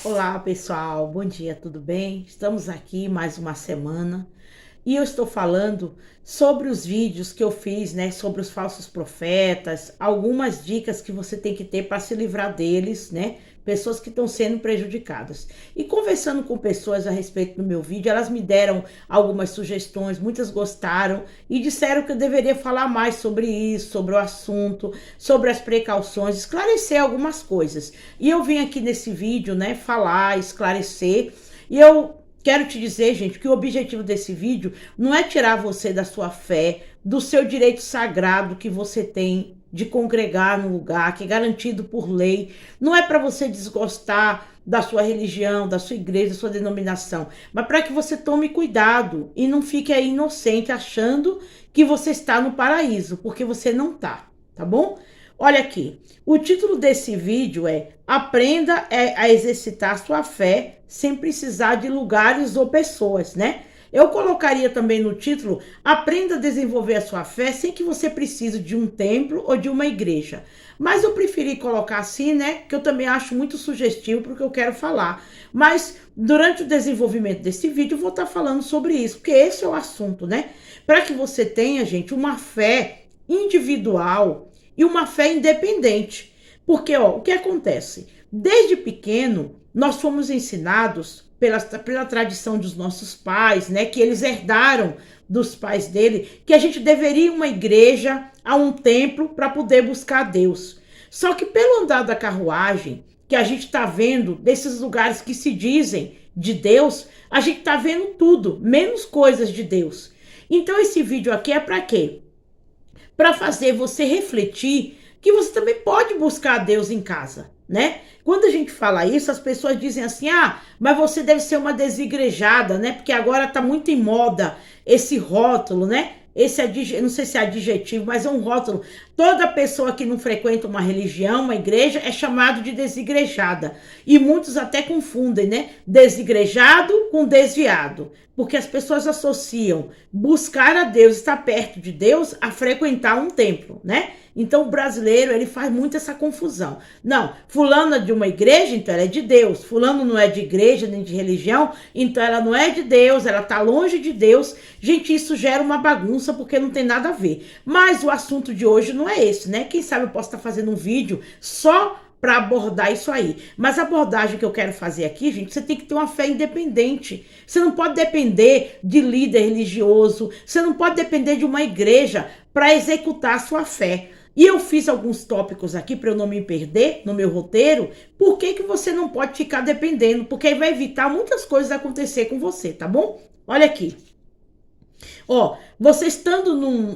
Olá, pessoal. Bom dia, tudo bem? Estamos aqui mais uma semana e eu estou falando sobre os vídeos que eu fiz, né, sobre os falsos profetas, algumas dicas que você tem que ter para se livrar deles, né? Pessoas que estão sendo prejudicadas. E conversando com pessoas a respeito do meu vídeo, elas me deram algumas sugestões, muitas gostaram e disseram que eu deveria falar mais sobre isso, sobre o assunto, sobre as precauções, esclarecer algumas coisas. E eu vim aqui nesse vídeo, né, falar, esclarecer. E eu quero te dizer, gente, que o objetivo desse vídeo não é tirar você da sua fé, do seu direito sagrado que você tem de congregar no lugar, que é garantido por lei. Não é para você desgostar da sua religião, da sua igreja, da sua denominação, mas para que você tome cuidado e não fique aí inocente achando que você está no paraíso, porque você não está, tá bom? Olha aqui, o título desse vídeo é Aprenda a exercitar sua fé sem precisar de lugares ou pessoas, né? Eu colocaria também no título Aprenda a desenvolver a sua fé sem que você precise de um templo ou de uma igreja. Mas eu preferi colocar assim, né? Que eu também acho muito sugestivo para o que eu quero falar. Mas durante o desenvolvimento desse vídeo eu vou estar falando sobre isso, porque esse é o assunto, né? Para que você tenha, gente, uma fé individual e uma fé independente. Porque, ó, o que acontece? Desde pequeno, nós fomos ensinados pela tradição dos nossos pais, né, que eles herdaram dos pais dele, que a gente deveria ir a uma igreja, a um templo, para poder buscar Deus. Só que pelo andar da carruagem, que a gente está vendo desses lugares que se dizem de Deus, a gente está vendo tudo, menos coisas de Deus. Então esse vídeo aqui é para quê? Para fazer você refletir que você também pode buscar Deus em casa, né? Quando a gente fala isso, as pessoas dizem assim: ah, mas você deve ser uma desigrejada, né? Porque agora tá muito em moda esse rótulo, né? Não sei se é adjetivo, mas é um rótulo. Toda pessoa que não frequenta uma religião, uma igreja, é chamado de desigrejada. E muitos até confundem, né? Desigrejado com desviado. Porque as pessoas associam buscar a Deus, estar perto de Deus, a frequentar um templo, né? Então o brasileiro, ele faz muito essa confusão. Não, fulano é de uma igreja, então ela é de Deus. Fulano não é de igreja nem de religião, então ela não é de Deus, ela está longe de Deus. Gente, isso gera uma bagunça porque não tem nada a ver. Mas o assunto de hoje não é esse, né? Quem sabe eu posso estar fazendo um vídeo só para abordar isso aí. Mas a abordagem que eu quero fazer aqui, gente, você tem que ter uma fé independente. Você não pode depender de líder religioso, você não pode depender de uma igreja para executar a sua fé. E eu fiz alguns tópicos aqui para eu não me perder no meu roteiro. Por que você não pode ficar dependendo? Porque aí vai evitar muitas coisas acontecer com você, tá bom? Olha aqui. Ó, você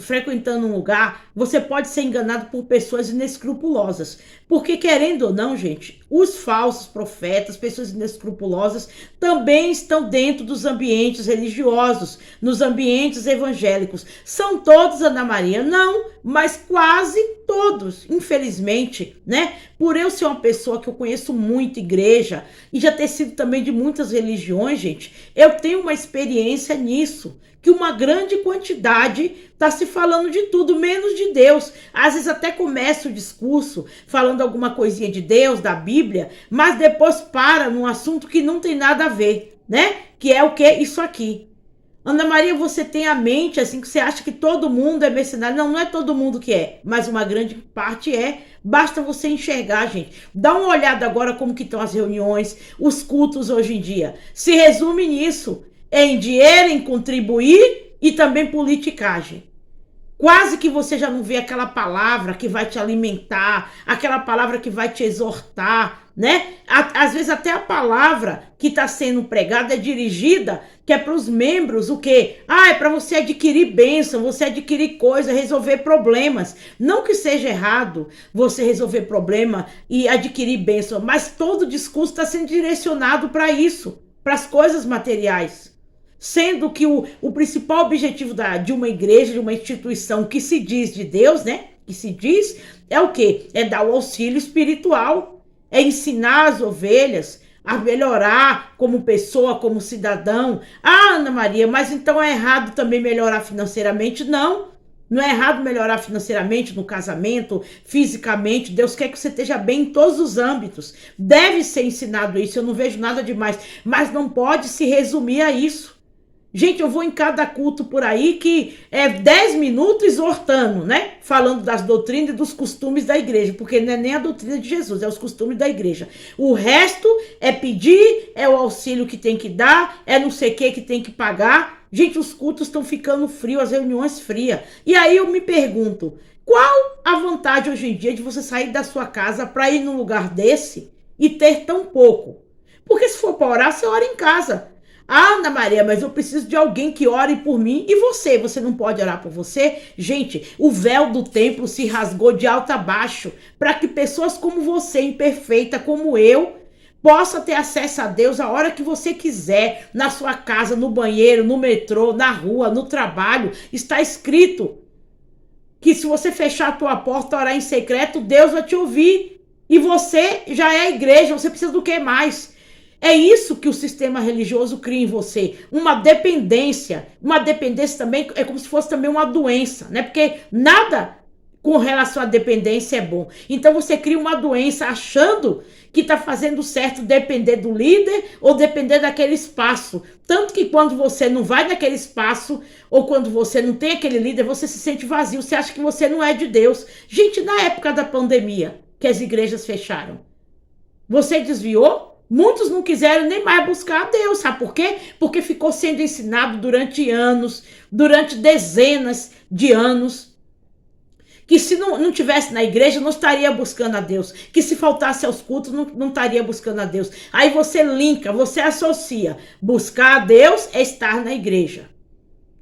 frequentando um lugar, você pode ser enganado por pessoas inescrupulosas. Porque, querendo ou não, gente, os falsos profetas, pessoas inescrupulosas, também estão dentro dos ambientes religiosos, nos ambientes evangélicos. São todos, Ana Maria? Não, mas quase todos, infelizmente, né? Por eu ser uma pessoa que eu conheço muito igreja e já ter sido também de muitas religiões, gente, eu tenho uma experiência nisso, que uma grande quantidade está se falando de tudo, menos de Deus. Às vezes até começa o discurso falando alguma coisinha de Deus, da Bíblia, mas depois para num assunto que não tem nada a ver, né? Que é o que? Isso aqui. Ana Maria, você tem a mente assim que você acha que todo mundo é mercenário. Não, não é todo mundo que é, mas uma grande parte é. Basta você enxergar, gente. Dá uma olhada agora como que estão as reuniões, os cultos hoje em dia. Se resume nisso, em dinheiro, em contribuir e também politicagem. Quase que você já não vê aquela palavra que vai te alimentar, aquela palavra que vai te exortar, né? Às vezes até a palavra que está sendo pregada é dirigida, que é para os membros, o quê? Ah, é para você adquirir bênção, você adquirir coisa, resolver problemas. Não que seja errado você resolver problema e adquirir bênção, mas todo o discurso está sendo direcionado para isso, para as coisas materiais. Sendo que o principal objetivo de uma igreja, de uma instituição que se diz de Deus, né? Que se diz, é o quê? É dar o auxílio espiritual, é ensinar as ovelhas a melhorar como pessoa, como cidadão. Ah, Ana Maria, mas então é errado também melhorar financeiramente? Não. Não é errado melhorar financeiramente, no casamento, fisicamente. Deus quer que você esteja bem em todos os âmbitos. Deve ser ensinado isso, eu não vejo nada demais. Mas não pode se resumir a isso. Gente, eu vou em cada culto por aí que é 10 minutos exortando, né? Falando das doutrinas e dos costumes da igreja, porque não é nem a doutrina de Jesus, é os costumes da igreja. O resto é pedir, é o auxílio que tem que dar, é não sei o que tem que pagar. Gente, os cultos estão ficando frios, as reuniões frias. E aí eu me pergunto, qual a vantagem hoje em dia de você sair da sua casa para ir num lugar desse e ter tão pouco? Porque se for para orar, você ora em casa. Ah, Ana Maria, mas eu preciso de alguém que ore por mim. E você? Você não pode orar por você? Gente, o véu do templo se rasgou de alto a baixo para que pessoas como você, imperfeita como eu, possa ter acesso a Deus a hora que você quiser, na sua casa, no banheiro, no metrô, na rua, no trabalho. Está escrito que se você fechar a tua porta, orar em secreto, Deus vai te ouvir. E você já é a igreja, você precisa do que mais? É isso que o sistema religioso cria em você, uma dependência. Uma dependência também é como se fosse também uma doença, né? Porque nada com relação à dependência é bom. Então você cria uma doença achando que está fazendo certo depender do líder ou depender daquele espaço. Tanto que quando você não vai naquele espaço ou quando você não tem aquele líder, você se sente vazio, você acha que você não é de Deus. Gente, na época da pandemia, que as igrejas fecharam, você desviou? Muitos não quiseram nem mais buscar a Deus, sabe por quê? Porque ficou sendo ensinado durante anos, durante dezenas de anos, que se não tivesse na igreja, não estaria buscando a Deus, que se faltasse aos cultos, não estaria buscando a Deus. Aí você linka, você associa, buscar a Deus é estar na igreja.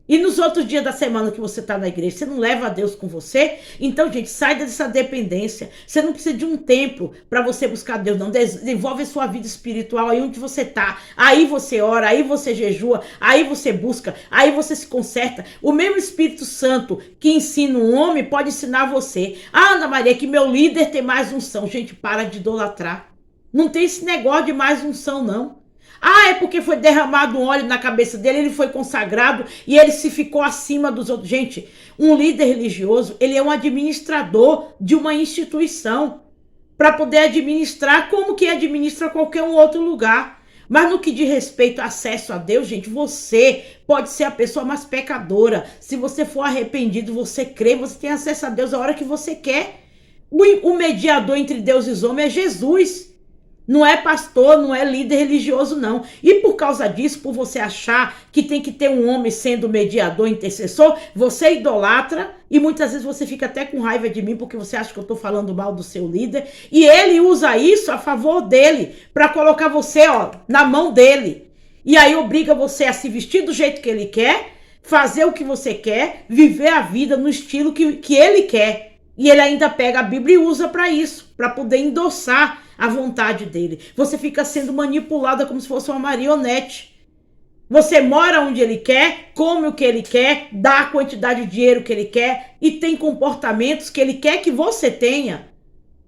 E nos outros dias da semana que você está na igreja, você não leva a Deus com você? Então, gente, sai dessa dependência. Você não precisa de um templo para você buscar Deus, não. Desenvolve a sua vida espiritual aí onde você está. Aí você ora, aí você jejua, aí você busca, aí você se conserta. O mesmo Espírito Santo que ensina um homem pode ensinar você. Ah, Ana Maria, que meu líder tem mais unção. Gente, para de idolatrar. Não tem esse negócio de mais unção, não. Ah, é porque foi derramado um óleo na cabeça dele, ele foi consagrado e ele se ficou acima dos outros. Gente, um líder religioso, ele é um administrador de uma instituição para poder administrar como que administra qualquer um outro lugar. Mas no que diz respeito ao acesso a Deus, gente, você pode ser a pessoa mais pecadora. Se você for arrependido, você crê, você tem acesso a Deus a hora que você quer. O mediador entre Deus e os homens é Jesus. Não é pastor, não é líder religioso, não. E por causa disso, por você achar que tem que ter um homem sendo mediador, intercessor, você idolatra e muitas vezes você fica até com raiva de mim porque você acha que eu estou falando mal do seu líder. E ele usa isso a favor dele, para colocar você, ó, na mão dele. E aí obriga você a se vestir do jeito que ele quer, fazer o que você quer, viver a vida no estilo que ele quer. E ele ainda pega a Bíblia e usa para isso, para poder endossar a vontade dele. Você fica sendo manipulada como se fosse uma marionete. Você mora onde ele quer, come o que ele quer, dá a quantidade de dinheiro que ele quer e tem comportamentos que ele quer que você tenha,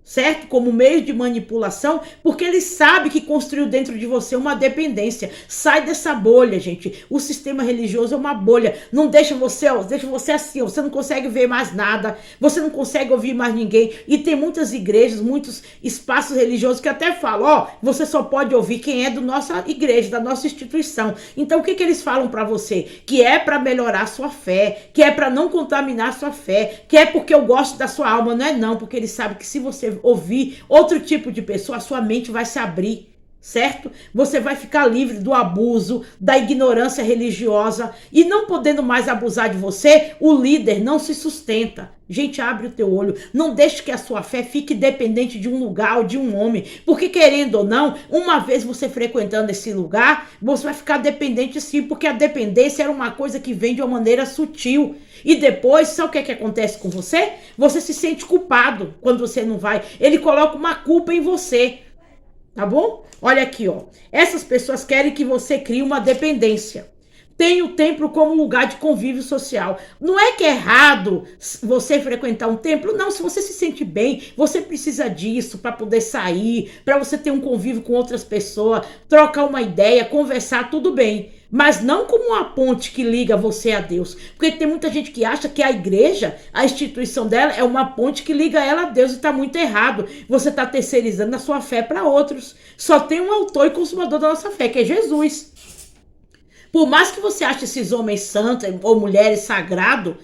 certo? Como meio de manipulação, porque ele sabe que construiu dentro de você uma dependência. Sai dessa bolha, gente. O sistema religioso é uma bolha. Não deixa você, ó, deixa você assim, ó, você não consegue ver mais nada, você não consegue ouvir mais ninguém. E tem muitas igrejas, muitos espaços religiosos que até falam, ó, você só pode ouvir quem é da nossa igreja, da nossa instituição. Então o que eles falam para você? Que é para melhorar a sua fé, que é para não contaminar a sua fé, que é porque eu gosto da sua alma. Não é não, porque eles sabem que se você ouvir outro tipo de pessoa, a sua mente vai se abrir, certo? Você vai ficar livre do abuso, da ignorância religiosa e não podendo mais abusar de você, o líder não se sustenta. Gente, abre o teu olho, não deixe que a sua fé fique dependente de um lugar ou de um homem, porque querendo ou não, uma vez você frequentando esse lugar, você vai ficar dependente sim, porque a dependência era uma coisa que vem de uma maneira sutil. E depois, sabe o que acontece com você? Você se sente culpado quando você não vai. Ele coloca uma culpa em você, tá bom? Olha aqui, ó. Essas pessoas querem que você crie uma dependência. Tem o templo como lugar de convívio social. Não é que é errado você frequentar um templo, não. Se você se sente bem, você precisa disso para poder sair, para você ter um convívio com outras pessoas, trocar uma ideia, conversar, tudo bem. Mas não como uma ponte que liga você a Deus. Porque tem muita gente que acha que a igreja, a instituição dela, é uma ponte que liga ela a Deus e está muito errado. Você está terceirizando a sua fé para outros. Só tem um autor e consumador da nossa fé, que é Jesus. Por mais que você ache esses homens santos ou mulheres sagrados,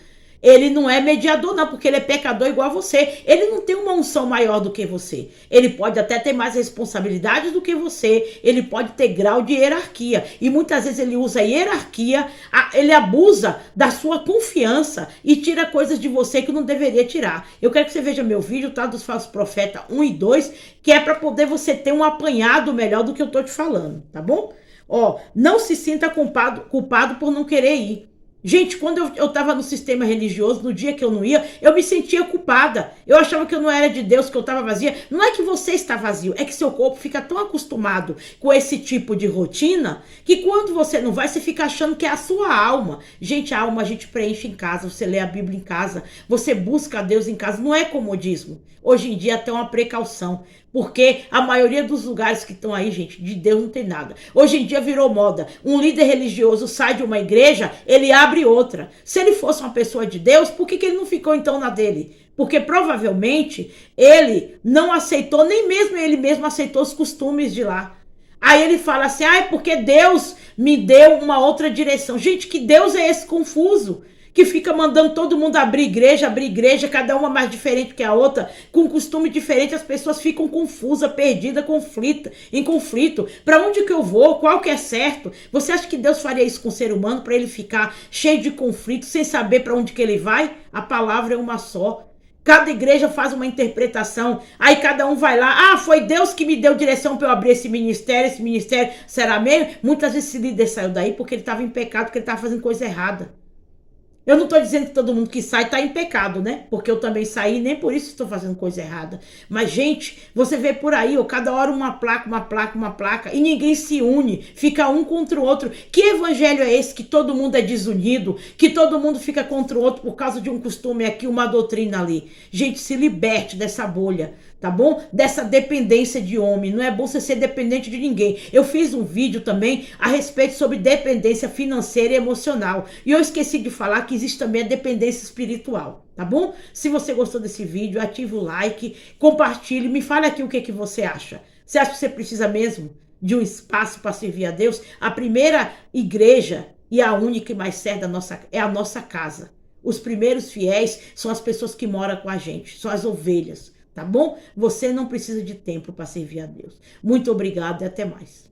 ele não é mediador, não, porque ele é pecador igual a você. Ele não tem uma unção maior do que você. Ele pode até ter mais responsabilidades do que você. Ele pode ter grau de hierarquia. E muitas vezes ele usa a hierarquia, ele abusa da sua confiança e tira coisas de você que não deveria tirar. Eu quero que você veja meu vídeo, tá? Dos falsos profetas 1 e 2, que é para poder você ter um apanhado melhor do que eu tô te falando, tá bom? Ó, não se sinta culpado por não querer ir. Gente, quando eu tava no sistema religioso, no dia que eu não ia, eu me sentia culpada. Eu achava que eu não era de Deus, que eu tava vazia. Não é que você está vazio, é que seu corpo fica tão acostumado com esse tipo de rotina, que quando você não vai, você fica achando que é a sua alma. Gente, a alma a gente preenche em casa, você lê a Bíblia em casa, você busca a Deus em casa, não é comodismo. Hoje em dia até uma precaução, porque a maioria dos lugares que estão aí, gente, de Deus não tem nada. Hoje em dia virou moda. Um líder religioso sai de uma igreja, ele abre outra. Se ele fosse uma pessoa de Deus, por que ele não ficou então na dele? Porque provavelmente ele não aceitou, nem mesmo ele mesmo aceitou os costumes de lá. Aí ele fala assim, é porque Deus me deu uma outra direção. Gente, que Deus é esse confuso? Que fica mandando todo mundo abrir igreja, cada uma mais diferente que a outra, com costume diferente, as pessoas ficam confusas, perdidas, em conflito. Para onde que eu vou? Qual que é certo? Você acha que Deus faria isso com o ser humano para ele ficar cheio de conflito, sem saber para onde que ele vai? A palavra é uma só. Cada igreja faz uma interpretação, aí cada um vai lá, foi Deus que me deu direção para eu abrir esse ministério será meio? Muitas vezes esse líder saiu daí porque ele estava em pecado, porque ele estava fazendo coisa errada. Eu não estou dizendo que todo mundo que sai está em pecado, né? Porque eu também saí, nem por isso estou fazendo coisa errada. Mas, gente, você vê por aí, cada hora uma placa, e ninguém se une, fica um contra o outro. Que evangelho é esse que todo mundo é desunido, que todo mundo fica contra o outro por causa de um costume aqui, uma doutrina ali? Gente, se liberte dessa bolha, tá bom? Dessa dependência de homem. Não é bom você ser dependente de ninguém. Eu fiz um vídeo também a respeito sobre dependência financeira e emocional. E eu esqueci de falar que existe também a dependência espiritual, tá bom? Se você gostou desse vídeo, ative o like, compartilhe, me fale aqui o que você acha. Você acha que você precisa mesmo de um espaço para servir a Deus? A primeira igreja e a única e mais certa é a nossa casa. Os primeiros fiéis são as pessoas que moram com a gente, são as ovelhas. Tá bom? Você não precisa de templo para servir a Deus. Muito obrigada e até mais.